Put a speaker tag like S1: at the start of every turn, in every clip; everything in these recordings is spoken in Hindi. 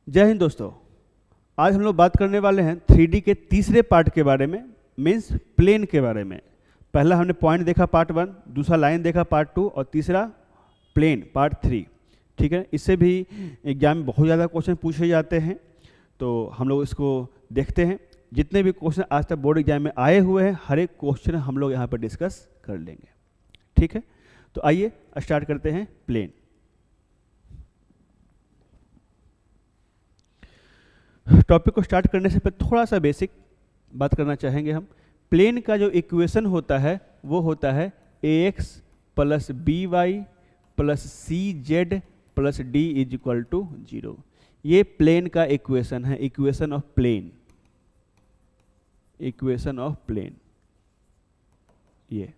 S1: जय हिंद दोस्तों। आज हम लोग बात करने वाले हैं 3D के तीसरे पार्ट के बारे में, मीन्स प्लेन के बारे में। पहला हमने पॉइंट देखा पार्ट 1, दूसरा लाइन देखा पार्ट 2 और तीसरा प्लेन पार्ट 3। ठीक है, इससे भी एग्जाम में बहुत ज़्यादा क्वेश्चन पूछे जाते हैं, तो हम लोग इसको देखते हैं। जितने भी क्वेश्चन आज तक बोर्ड एग्जाम में आए हुए हैं, हर एक क्वेश्चन हम लोग यहाँ पर डिस्कस कर लेंगे। ठीक है, तो आइए स्टार्ट करते हैं प्लेन। टॉपिक को स्टार्ट करने से पहले थोड़ा सा बेसिक बात करना चाहेंगे हम। प्लेन का जो इक्वेशन होता है वो होता है ax plus B Y plus C Z plus D is equal to 0। ये प्लेन का इक्वेशन है, equation of plane, equation of plane. ये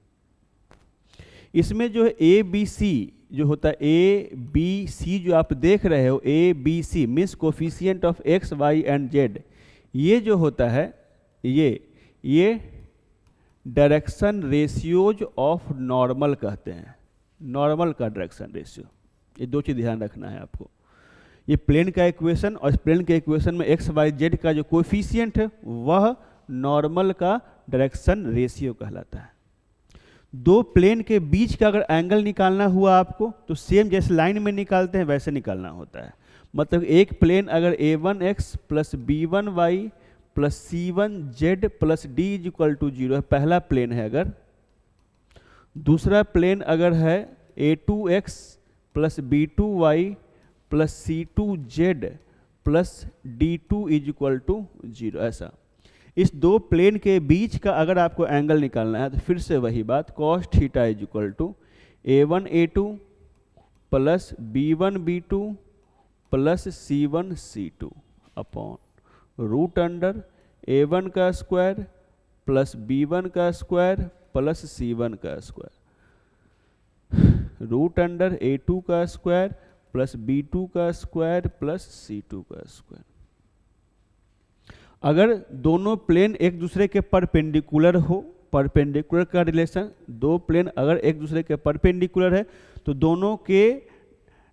S1: इसमें जो है ए बी सी जो होता है, ए बी सी जो आप देख रहे हो, A B C means coefficient of X Y and Z, ये जो होता है ये डायरेक्शन रेशियोज ऑफ नॉर्मल कहते हैं। नॉर्मल का डायरेक्शन रेशियो, ये दो चीज़ ध्यान रखना है आपको। ये प्लेन का इक्वेशन और इस प्लेन के इक्वेशन में एक्स वाई जेड का जो कोफिशिएंट है वह नॉर्मल का डायरेक्शन रेशियो कहलाता है। दो प्लेन के बीच का अगर एंगल निकालना हुआ आपको तो सेम जैसे लाइन में निकालते हैं वैसे निकालना होता है। मतलब एक प्लेन अगर a1x plus b1y plus c1z plus d is equal to 0 है, पहला प्लेन है। अगर दूसरा प्लेन अगर है a2x plus b2y plus c2z plus d2 is equal to 0, ऐसा। इस दो प्लेन के बीच का अगर आपको एंगल निकालना है तो फिर से वही बात, cos थीटा is equal to a1 a2 plus b1 b2 plus c1 c2 upon root under a1 का स्क्वायर प्लस b1 का स्क्वायर प्लस c1 का स्क्वायर रूट अंडर a2 का स्क्वायर प्लस b2 का स्क्वायर प्लस c2 का स्क्वायर। अगर दोनों प्लेन एक दूसरे के परपेंडिकुलर हो, परपेंडिकुलर का रिलेशन, दो प्लेन अगर एक दूसरे के परपेंडिकुलर है तो दोनों के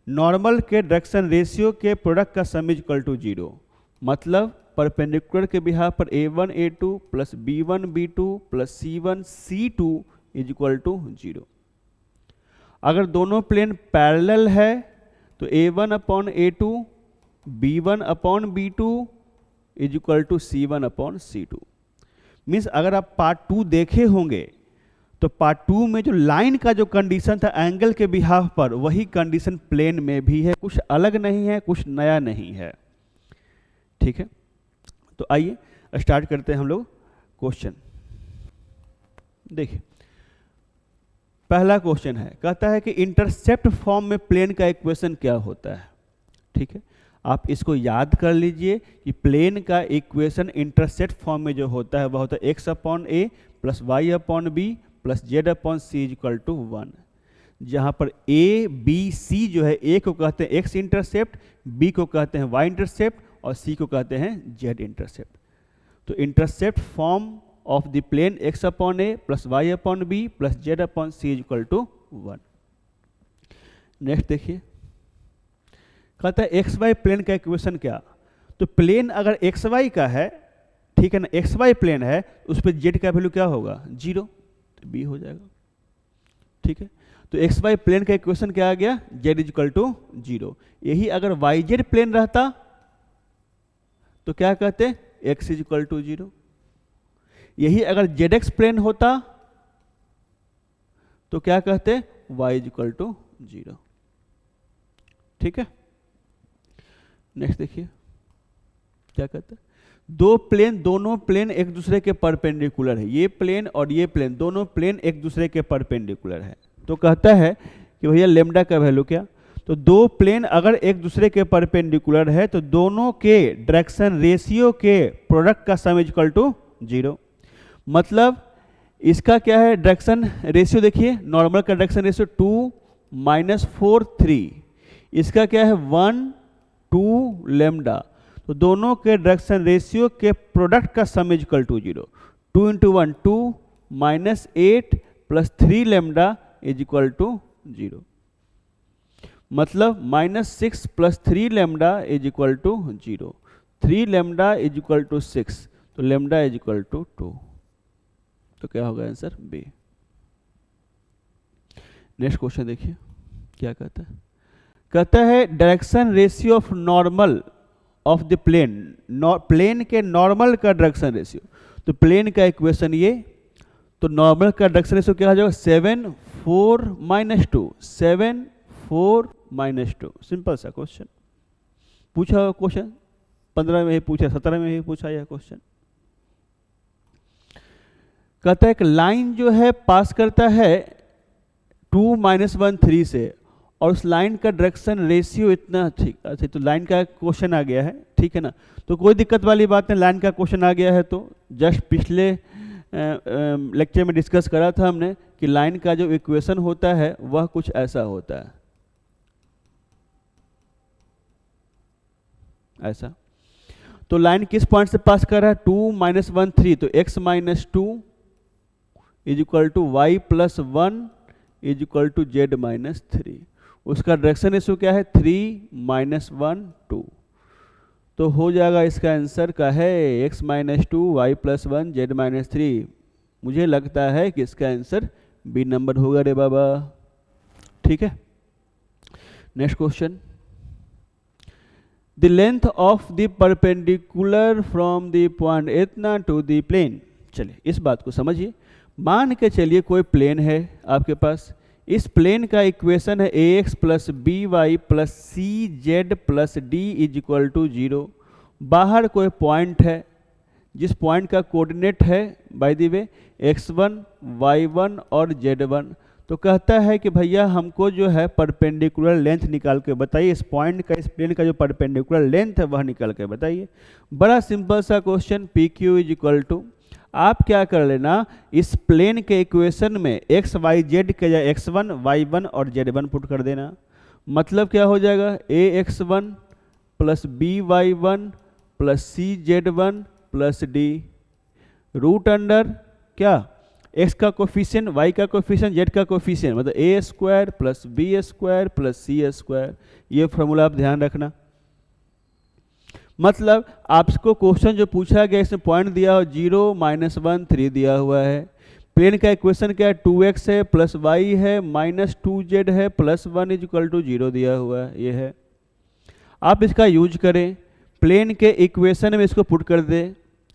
S1: नॉर्मल के डायरेक्शन रेशियो के प्रोडक्ट का सम इज इक्वल टू 0। मतलब परपेंडिकुलर के बिहाफ पर a1 a2 plus b1 b2 plus c1 c2 is equal to 0। अगर दोनों प्लेन पैरेलल है तो a1 upon a2 b1 upon b2 is equal to c1 upon c2। Means अगर आप पार्ट 2 देखे होंगे तो पार्ट 2 में जो लाइन का जो कंडीशन था एंगल के बिहाफ पर, वही कंडीशन प्लेन में भी है, कुछ अलग नहीं है, कुछ नया नहीं है। ठीक है, तो आइए स्टार्ट करते हैं हम लोग क्वेश्चन। देखिए पहला क्वेश्चन है, कहता है कि इंटरसेप्ट फॉर्म में प्लेन का इक्वेशन क्या होता है। ठीक है, आप इसको याद कर लीजिए कि प्लेन का इक्वेशन इंटरसेप्ट फॉर्म में जो होता है वह होता है X upon A plus Y upon B plus Z upon C is equal to 1। जहाँ पर ए बी सी जो है, ए को कहते हैं एक्स इंटरसेप्ट, बी को कहते हैं वाई इंटरसेप्ट और सी को कहते हैं जेड इंटरसेप्ट। तो intercept form of the plane X upon A plus Y upon B plus Z upon C is equal to 1। Next देखिए, कहता है एक्स वाई प्लेन का इक्वेशन क्या। तो प्लेन अगर एक्स वाई का है, ठीक है ना, एक्स वाई प्लेन है, उस पर जेड का वैल्यू क्या होगा 0, तो बी हो जाएगा। ठीक है, तो एक्स वाई प्लेन का इक्वेशन क्या आ गया, जेड इज इक्वल टू 0। यही अगर वाई जेड प्लेन रहता तो क्या कहते हैं, एक्स इज इक्वल टू 0। यही अगर जेड एक्स प्लेन होता तो क्या कहते हैं, वाई इज इक्वल टू 0। ठीक है, नेक्स्ट देखिए क्या कहता है, दो प्लेन, दोनों प्लेन एक दूसरे के परपेंडिकुलर है। ये प्लेन और ये प्लेन, दोनों प्लेन एक दूसरे के परपेंडिकुलर है। तो कहता है कि भैया लेमडा का वैल्यू क्या। तो दो प्लेन अगर एक दूसरे के परपेंडिकुलर है तो दोनों के डायरेक्शन रेशियो के प्रोडक्ट का सम इज इक्वल टू 0। मतलब इसका क्या है डायरेक्शन रेशियो, देखिए नॉर्मल का डायरेक्शन रेशियो 2 - 4 3, इसका क्या है 1 2 लेमडा। तो दोनों के डायरेक्शन रेशियो के प्रोडक्ट का sum is equal to 0। 2 × 1 2 -8 plus 3 lambda is equal to 0। मतलब -6 + 3 lambda is equal to 0, 3 lambda is equal to 6, तो लैम्डा इज इक्वल टू 2, तो क्या होगा आंसर बी। नेक्स्ट क्वेश्चन देखिए क्या कहता है। कहता है direction ratio of normal of the plane, plane के नॉर्मल का डायरेक्शन रेशियो, तो प्लेन का इक्वेशन ये, तो नॉर्मल का डायरेक्शन रेशियो क्या हो जाएगा 7 4 -2, 7 4 -2। सिंपल सा क्वेश्चन पूछा हुआ, क्वेश्चन 15 में ही पूछा, 17 में ही पूछा यह क्वेश्चन। कहता है एक लाइन जो है पास करता है 2 -1 3 से, और उस लाइन का डायरेक्शन रेशियो इतना, ठीक अच्छा, तो लाइन का क्वेश्चन आ गया है, ठीक है ना, तो कोई दिक्कत वाली बात नहीं, लाइन का क्वेश्चन आ गया है तो जस्ट पिछले लेक्चर में डिस्कस करा था हमने कि लाइन का जो इक्वेशन होता है वह कुछ ऐसा होता है, ऐसा। तो लाइन किस पॉइंट से पास कर रहा है 2 -1 3, तो x - 2 is equal to y + 1 is equal to z - 3। उसका डायरेक्शन रेशियो क्या है 3 -1 2, तो हो जाएगा इसका आंसर का है x - 2 y + 1 z - 3। मुझे लगता है कि इसका आंसर बी नंबर होगा रे बाबा, ठीक है। Next question, the length of the perpendicular from the point इतना टू द प्लेन। चलिए इस बात को समझिए, मान के चलिए कोई प्लेन है आपके पास, इस प्लेन का इक्वेशन है ax + by + cz + d is equal to 0। बाहर कोई पॉइंट है जिस पॉइंट का कोऑर्डिनेट है by the way x1 y1 और z1, तो कहता है कि भैया हमको जो है परपेंडिकुलर लेंथ निकाल के बताइए, इस पॉइंट का, इस प्लेन का जो परपेंडिकुलर लेंथ है वह निकाल के बताइए। बड़ा सिंपल सा question, P Q is equal to, आप क्या कर लेना, इस प्लेन के इक्वेशन में x y z के या x1 y1 और z1 पुट कर देना। मतलब क्या हो जाएगा ax1 + by1 + cz1 + d root under क्या x का कोफिशिएंट, y का कोफिशिएंट, z का कोफिशिएंट, मतलब a² + b² + c²। ये फॉर्मूला आप ध्यान रखना। मतलब आपको क्वेश्चन जो पूछा गया इसमें पॉइंट दिया हो 0 -1 3 दिया हुआ है, प्लेन का इक्वेशन क्या है 2x है + y है -2z है + 1 इज इक्वल टू 0 दिया हुआ है, ये है। आप इसका यूज करें, प्लेन के इक्वेशन में इसको पुट कर दे।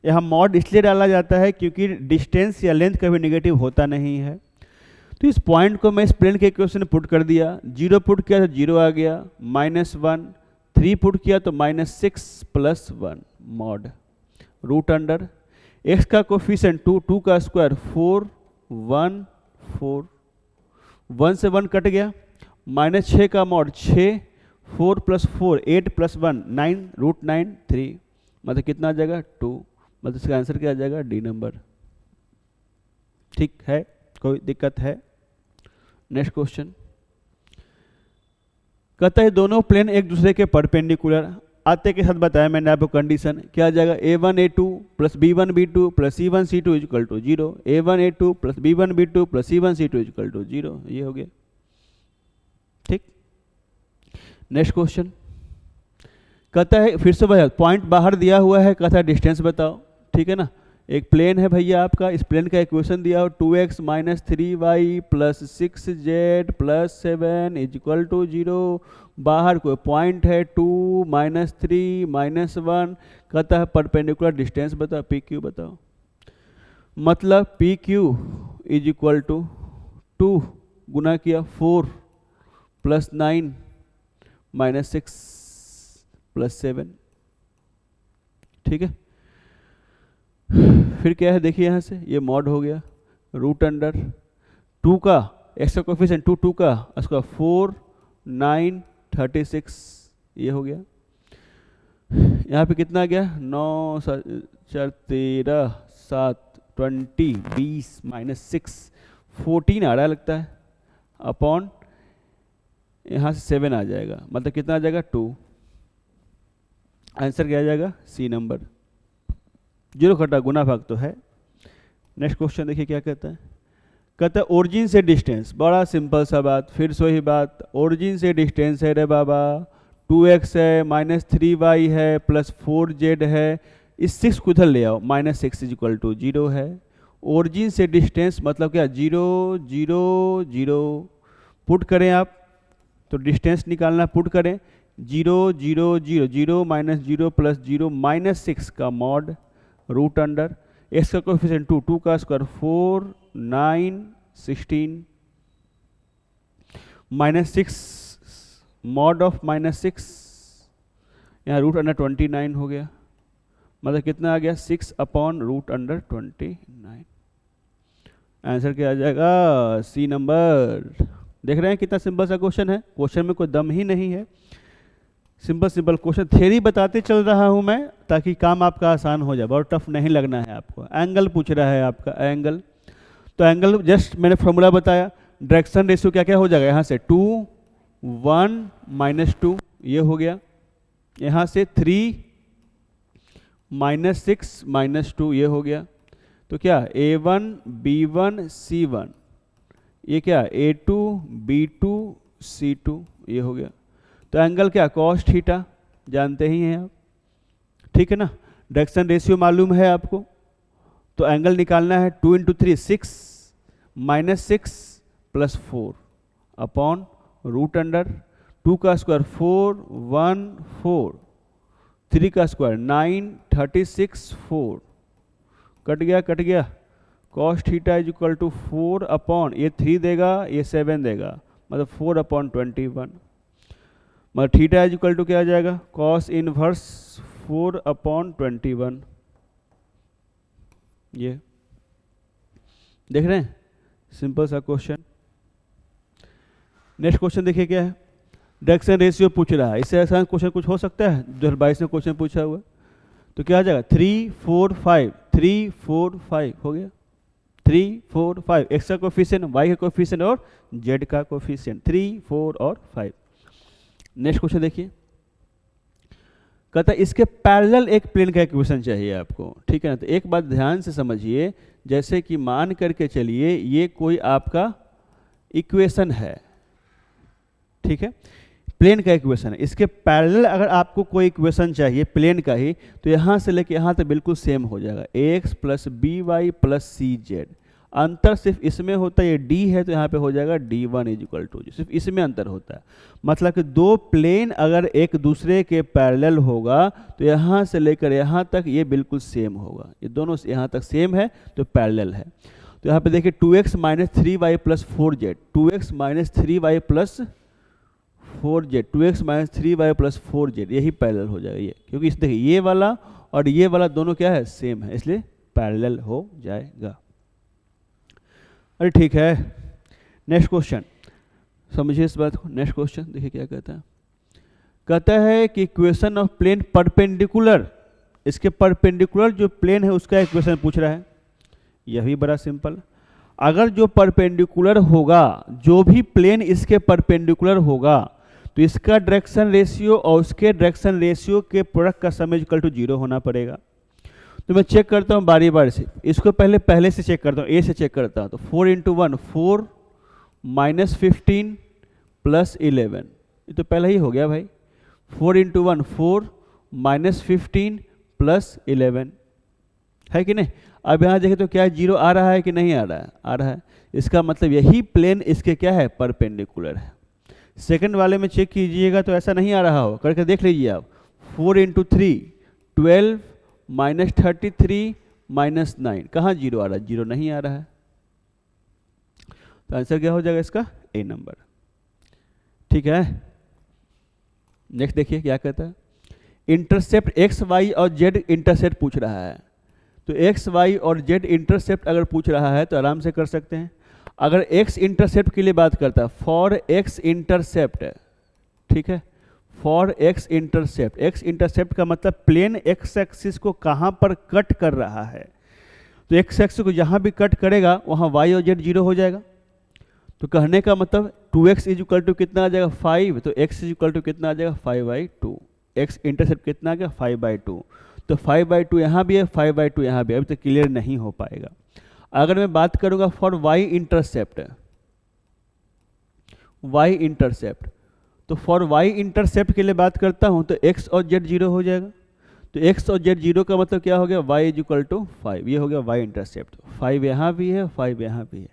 S1: यहाँ मॉड इसलिए डाला जाता है क्योंकि डिस्टेंस या लेंथ कभी नेगेटिव होता नहीं है। तो इस पॉइंट को मैं इस प्लेन के इक्वेशन में पुट कर दिया, 0 पुट किया तो 0 आ गया, -1 3 पुट किया तो -6 + 1 मॉड रूट अंडर x का कोफिशिएंट 2, 2 का स्क्वायर 4 1 4, 1 से 1 कट गया, -6 का मॉड 6, 4 + 4 8 + 1 9 √9 3, मतलब कितना आ जाएगा 2, मतलब इसका आंसर क्या आ जाएगा डी नंबर। ठीक है, कोई दिक्कत है? नेक्स्ट क्वेश्चन कहता है दोनों प्लेन एक दूसरे के परपेंडिकुलर, आते के साथ बताया मैंने आपको कंडीशन, क्या आ जाएगा a1 a2 + b1 b2 + c1 c2 is equal to 0, a1 a2 + b1 b2 + c1 c2 is equal to 0, ये हो गया। ठीक, नेक्स्ट क्वेश्चन कहता है फिर से वह पॉइंट बाहर दिया हुआ है, कहता है डिस्टेंस बताओ, ठीक है ना। एक प्लेन है भैया आपका, इस प्लेन का इक्वेशन दिया हो 2x - 3y + 6z + 7 is equal to 0। बाहर कोई पॉइंट है 2 -3 -1, कहता है परपेंडिकुलर डिस्टेंस बताओ, पी क्यू बताओ। मतलब P Q is equal to 2 गुना किया 4 + 9 -6 + 7, ठीक है। फिर क्या है देखिए यहाँ से, ये मॉड हो गया रूट अंडर 2 का x का कोफिशिएंट 2 2 का उसका 4 9 36, ये हो गया। यहाँ पे कितना आ गया 9 4 13 7 20 20 -6 14 आ रहा है लगता है, अपॉन यहाँ से 7 आ जाएगा, मतलब कितना आ जाएगा 2। आंसर क्या आ जाएगा सी नंबर, 0 घटा गुना भाग तो है। नेक्स्ट क्वेश्चन देखिए क्या कहता है, कहता है ओरिजिन से डिस्टेंस, बड़ा सिंपल सा बात, फिर से वही बात, ओरिजिन से डिस्टेंस है रे बाबा, 2x है, -3y है, +4z है, इस 6 को इधर ले आओ, -6 = 0 है। ओरिजिन से डिस्टेंस मतलब क्या, 0 0 0, पुट करें आप तो डिस्टेंस निकालना, पुट करें 0 0 0 0 -0 + 0 -6 का मॉड रूट अंडर x का कोफिशिएंट 2, 2 का स्क्वायर 4 9 16 -6 मॉड ऑफ -6, यहाँ रूट अंडर 29 हो गया, मतलब कितना आ गया 6/√29। आंसर क्या आ जाएगा, सी नंबर। देख रहे हैं कितना सिंपल सा क्वेश्चन है, क्वेश्चन में कोई दम ही नहीं है, सिंपल सिंपल क्वेश्चन, थ्योरी बताते चल रहा हूं मैं ताकि काम आपका आसान हो जाए, बहुत टफ नहीं लगना है आपको। एंगल पूछ रहा है आपका, एंगल, तो एंगल जस्ट मैंने फॉर्मूला बताया, डायरेक्शन रेशियो क्या क्या हो जाएगा, यहाँ से 2 1 -2 ये हो गया, यहाँ से 3 -6 -2 ये हो गया, तो क्या A1 B1 C1, ये क्या A2 B2 C2 ये हो गया। तो एंगल क्या, cos थीटा जानते ही हैं आप, ठीक है ना। डायरेक्शन रेशियो मालूम है आपको, तो एंगल निकालना है 2 × 3 6 -6 + 4 अपॉन रूट अंडर 2 का स्क्वायर 4 1 4, 3 का स्क्वायर 9 36 4, कट गया, cos थीटा = 4 अपॉन, ये 3 देगा ये 7 देगा, मतलब 4/21, मतलब थीटा = क्या आ जाएगा, cos इनवर्स 4/21। ये देख रहे हैं, सिंपल सा क्वेश्चन। नेक्स्ट क्वेश्चन देखिए क्या है, डायरेक्शन रेशियो पूछ रहा है, इससे आसान क्वेश्चन कुछ हो सकता है, 2022 में क्वेश्चन पूछा हुआ, तो क्या आ जाएगा 3 4 5, 3 4 5 हो गया, 3 4 5, x का कोफिशिएंट, y का कोफिशिएंट और z का कोफिशिएंट, 3 4 और 5। नेक्स्ट क्वेश्चन देखिए, कहता है इसके पैरेलल एक प्लेन का इक्वेशन चाहिए आपको, ठीक है ना। तो एक बात ध्यान से समझिए, जैसे कि मान करके चलिए ये कोई आपका इक्वेशन है, ठीक है, प्लेन का इक्वेशन है, इसके पैरेलल अगर आपको कोई इक्वेशन चाहिए प्लेन का ही, तो यहाँ से लेके यहाँ तक बिल्कुल सेम हो जाएगा, ax + by + cz। अंतर सिर्फ इसमें होता है, ये d है तो यहाँ पे हो जाएगा d1 = सिर्फ इसमें अंतर होता है, मतलब कि दो प्लेन अगर एक दूसरे के पैरेलल होगा तो यहाँ से लेकर यहाँ तक ये बिल्कुल सेम होगा, ये दोनों यहाँ तक सेम है तो पैरेलल है। तो यहाँ पे देखिए 2x - 3y + 4z, 2x - 3y + 4z, 2x - 3y + 4z, यही पैरेलल हो जाएगा ये, क्योंकि इस देखिए ये वाला और ये वाला दोनों क्या है, सेम है, इसलिए पैरेलल हो जाएगा। अरे ठीक है, नेक्स्ट क्वेश्चन समझिए इस बात को। नेक्स्ट क्वेश्चन देखिए क्या कहता है, कहता है कि इक्वेशन ऑफ प्लेन परपेंडिकुलर, इसके परपेंडिकुलर जो प्लेन है उसका इक्वेशन पूछ रहा है। यह भी बड़ा सिंपल, अगर जो परपेंडिकुलर होगा, जो भी प्लेन इसके परपेंडिकुलर होगा, तो इसका डायरेक्शन रेशियो और उसके डायरेक्शन रेशियो के प्रोडक्ट का सम = 0 होना पड़ेगा। तो मैं चेक करता हूँ बारी बारी से, इसको पहले से चेक करता हूँ, ए से चेक करता हूँ। तो 4 × 1 4 -15 + 11, ये तो पहले ही हो गया भाई, 4 × 1 4 -15 + 11 है कि नहीं। अब यहाँ देखें तो क्या 0 आ रहा है कि नहीं आ रहा है, आ रहा है, इसका मतलब यही प्लेन इसके क्या है, परपेंडिकुलर है। सेकंड वाले में चेक कीजिएगा तो ऐसा नहीं आ रहा हो, करके देख लीजिए आप, 4 × 3 12 -33 -9, कहाँ 0 आ रहा है, 0 नहीं आ रहा है, तो आंसर क्या हो जाएगा इसका, ए नंबर, ठीक है। नेक्स्ट देखिए क्या कहता है, इंटरसेप्ट x y और z इंटरसेप्ट पूछ रहा है। तो x y और z इंटरसेप्ट अगर पूछ रहा है तो आराम से कर सकते हैं। अगर x इंटरसेप्ट के लिए बात करता है, फॉर x इंटरसेप्ट, ठीक है, for x intercept, x intercept का मतलब प्लेन x एक्सिस को कहाँ पर कट कर रहा है, तो x एक्सिस को जहाँ भी कट करेगा वहाँ y और z 0 हो जाएगा। तो कहने का मतलब 2x = कितना आ जाएगा, 5, तो x = कितना आ जाएगा, 5/2, x इंटरसेप्ट कितना आ गया, 5/2, तो 5/2 यहाँ भी है, 5/2 यहाँ भी है, अभी तो क्लियर नहीं हो पाएगा। अगर मैं बात करूंगा for Y intercept, Y intercept, तो फॉर वाई इंटरसेप्ट के लिए बात करता हूं तो x और z 0 हो जाएगा। तो x और z 0 का मतलब क्या हो गया, y इज इक्वल टू 5, ये हो गया y इंटरसेप्ट। 5 यहाँ भी है, 5 यहाँ भी है।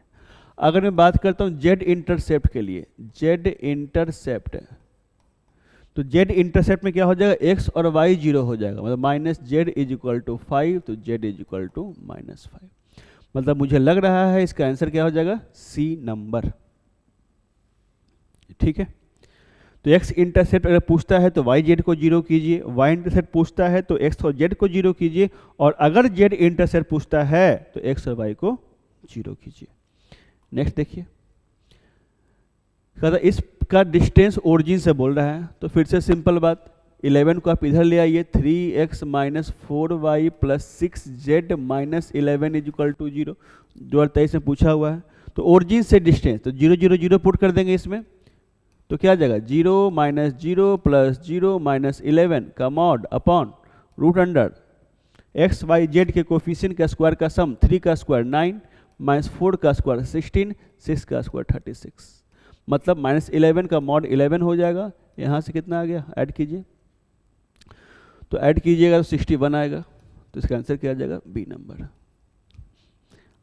S1: अगर मैं बात करता हूँ z इंटरसेप्ट के लिए, z इंटरसेप्ट, तो z इंटरसेप्ट में क्या हो जाएगा, x और y 0 हो जाएगा, मतलब minus z is equal to 5, तो z इज इक्वल टू -5। मतलब मुझे लग रहा है इसका आंसर क्या हो जाएगा, सी नंबर। ठीक है, तो x इंटरसेप्ट अगर पूछता है तो y z को 0 कीजिए, y इंटरसेप्ट पूछता है तो x और z को 0 कीजिए, और अगर z इंटरसेप्ट पूछता है तो x और y को 0 कीजिए। नेक्स्ट देखिए, कहता इसका डिस्टेंस ओरिजिन से बोल रहा है, तो फिर से सिंपल बात, 11 को आप इधर ले आइए, 3x minus 4y plus 6z minus 11 is equal to 0, 2023 में पूछा हुआ है। तो ओरिजिन से डिस्टेंस, तो 0 0 0 पुट कर देंगे इसमें, तो क्या आ जाएगा, 0 माइनस 0 प्लस 0 माइनस 11 का mod upon root under X Y Z के कोफिशिएंट का स्क्वायर का सम, 3 का स्क्वायर 9 माइनस 4 का स्क्वायर 16, 6 का स्क्वायर 36, मतलब माइनस 11 का मॉड 11 हो जाएगा। यहाँ से कितना आ गया, ऐड कीजिए, तो ऐड कीजिएगा तो 61 आएगा, तो इसका आंसर क्या आ जाएगा, बी नंबर।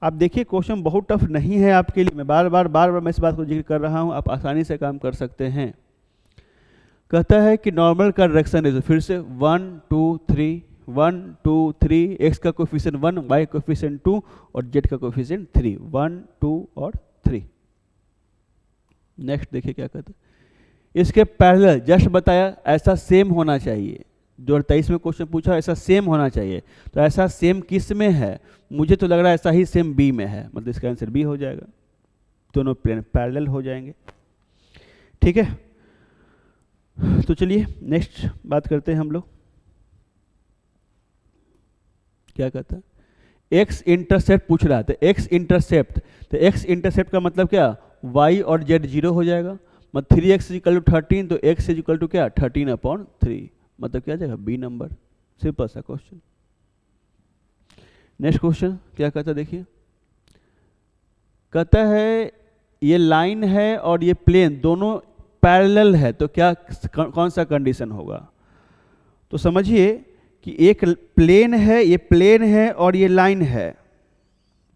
S1: आप देखिए क्वेश्चन बहुत टफ नहीं है आपके लिए, मैं बार बार मैं इस बात को जिक्र कर रहा हूँ, आप आसानी से काम कर सकते हैं। कहता है कि नॉर्मल का डायरेक्शन रेशियो, फिर से 1 2 3 1 2 3, एक्स का कोफिशिएंट 1, वाई कोफिशिएंट 2 और जेड का कोफिशिएंट 3, 1 2 और 3। नेक्स्ट देखिए क्या कहता है, इसके पैरेलल जस्ट बताया ऐसा सेम होना चाहिए, 2023 में क्वेश्चन पूछा ऐसा सेम होना चाहिए, तो ऐसा सेम किस में है, मुझे तो लग रहा है ऐसा ही सेम बी में है, मतलब इसका आंसर बी हो जाएगा, दोनों प्लेन पैरेलल हो जाएंगे। ठीक है, तो चलिए नेक्स्ट बात करते हैं हम लोग, क्या कहता है, एक्स इंटरसेप्ट पूछ रहा था, एक्स इंटरसेप्ट, तो एक्स इंटरसेप्ट का मतलब क्या, वाई और जेड 0 हो जाएगा, मतलब 3x इक्वल टू 13, तो x इज इक्वल टू क्या, 13/3, मतलब क्या जाएगा, बी नंबर। सिंपल सा क्वेश्चन। नेक्स्ट क्वेश्चन क्या कहता है, देखिए कहता है ये लाइन है और ये प्लेन दोनों पैरेलल है, तो क्या कौन सा कंडीशन होगा, तो समझिए कि एक प्लेन है, ये प्लेन है और ये लाइन है,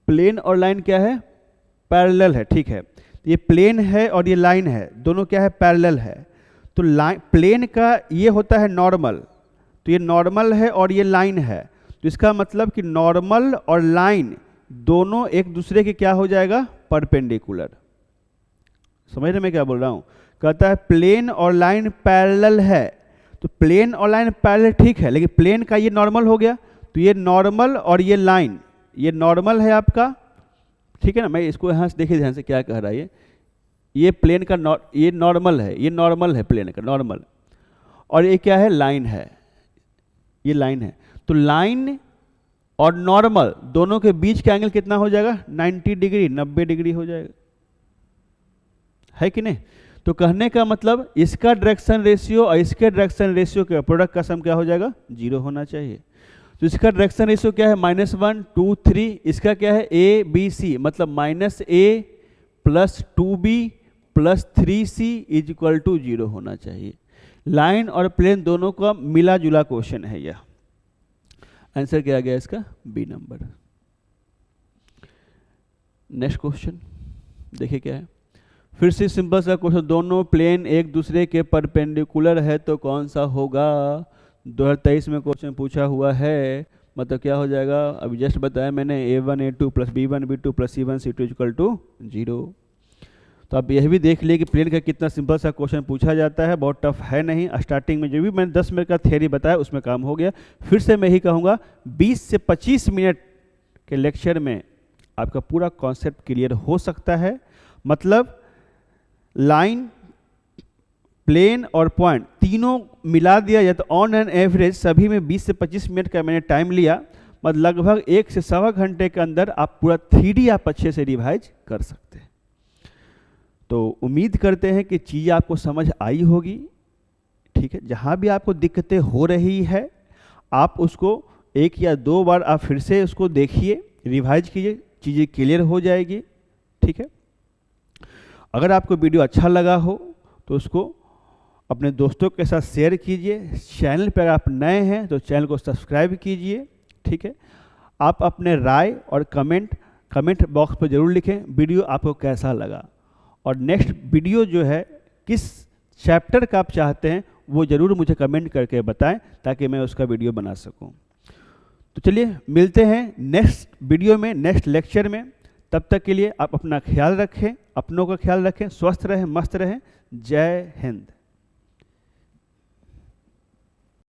S1: प्लेन और लाइन क्या है, पैरेलल है। ठीक है, ये प्लेन है और ये लाइन है, दोनों क्या है, पैरेलल है। तो लाइन प्लेन का ये होता है नॉर्मल, तो ये नॉर्मल है और ये लाइन है, तो इसका मतलब कि नॉर्मल और लाइन दोनों एक दूसरे के क्या हो जाएगा, परपेंडिकुलर। समझ रहे मैं क्या बोल रहा हूँ, कहता है प्लेन और लाइन पैरेलल है, तो प्लेन और लाइन पैरेलल ठीक है, लेकिन प्लेन का ये नॉर्मल हो गया, तो ये नॉर्मल और ये लाइन, ये नॉर्मल है आपका, ठीक है ना। मैं इसको यहाँ से देखिए ध्यान से क्या कह रहा है, ये प्लेन का ये नॉर्मल है, ये नॉर्मल है प्लेन का नॉर्मल, और ये क्या है, लाइन है, ये लाइन है। तो लाइन और नॉर्मल दोनों के बीच का एंगल कितना हो जाएगा, 90 डिग्री, 90 डिग्री हो जाएगा, है कि नहीं। तो कहने का मतलब इसका डायरेक्शन रेशियो और इसके डायरेक्शन रेशियो के प्रोडक्ट का सम क्या हो जाएगा, 0 होना चाहिए। तो इसका डायरेक्शन रेशियो क्या है, -1 2 3, इसका क्या है, ए बी सी, मतलब -a + 2b + 3c is equal to 0 होना चाहिए। लाइन और प्लेन दोनों का मिला जुला क्वेश्चन है यह, आंसर क्या आ गया इसका, बी नंबर। नेक्स्ट क्वेश्चन देखिए क्या है, फिर से सिंपल सा क्वेश्चन, दोनों प्लेन एक दूसरे के परपेंडिकुलर है तो कौन सा होगा, 2023 में क्वेश्चन पूछा हुआ है, मतलब क्या हो जाएगा, अभी जस्ट बताया मैंने, a1 a2 + b1 b2 + c1 c2 = 0। तो आप यह भी देख लिए कि प्लेन का कितना सिंपल सा क्वेश्चन पूछा जाता है, बहुत टफ है नहीं। स्टार्टिंग में जो भी मैंने 10 मिनट का थियरी बताया उसमें काम हो गया। फिर से मैं ही कहूँगा 20 से 25 मिनट के लेक्चर में आपका पूरा कॉन्सेप्ट क्लियर हो सकता है। मतलब लाइन, प्लेन और पॉइंट तीनों मिला दिया जाए तो ऑन एन एवरेज सभी में 20 से 25 मिनट का मैंने टाइम लिया, मतलब लगभग 1 से सवा घंटे के अंदर आप पूरा 3D आप अच्छे से रिवाइज कर सकते हैं। तो उम्मीद करते हैं कि चीज़ आपको समझ आई होगी। ठीक है, जहाँ भी आपको दिक्कतें हो रही है आप उसको 1 या 2 बार आप फिर से उसको देखिए, रिवाइज कीजिए, चीज़ें क्लियर हो जाएगी। ठीक है, अगर आपको वीडियो अच्छा लगा हो तो उसको अपने दोस्तों के साथ शेयर कीजिए। चैनल पर आप नए हैं तो चैनल को सब्सक्राइब कीजिए। ठीक है, आप अपने राय और कमेंट बॉक्स पर ज़रूर लिखें वीडियो आपको कैसा लगा, और नेक्स्ट वीडियो जो है किस चैप्टर का आप चाहते हैं वो ज़रूर मुझे कमेंट करके बताएं ताकि मैं उसका वीडियो बना सकूं। तो चलिए मिलते हैं नेक्स्ट वीडियो में, नेक्स्ट लेक्चर में। तब तक के लिए आप अपना ख्याल रखें, अपनों का ख्याल रखें, स्वस्थ रहें, मस्त रहें। जय हिंद।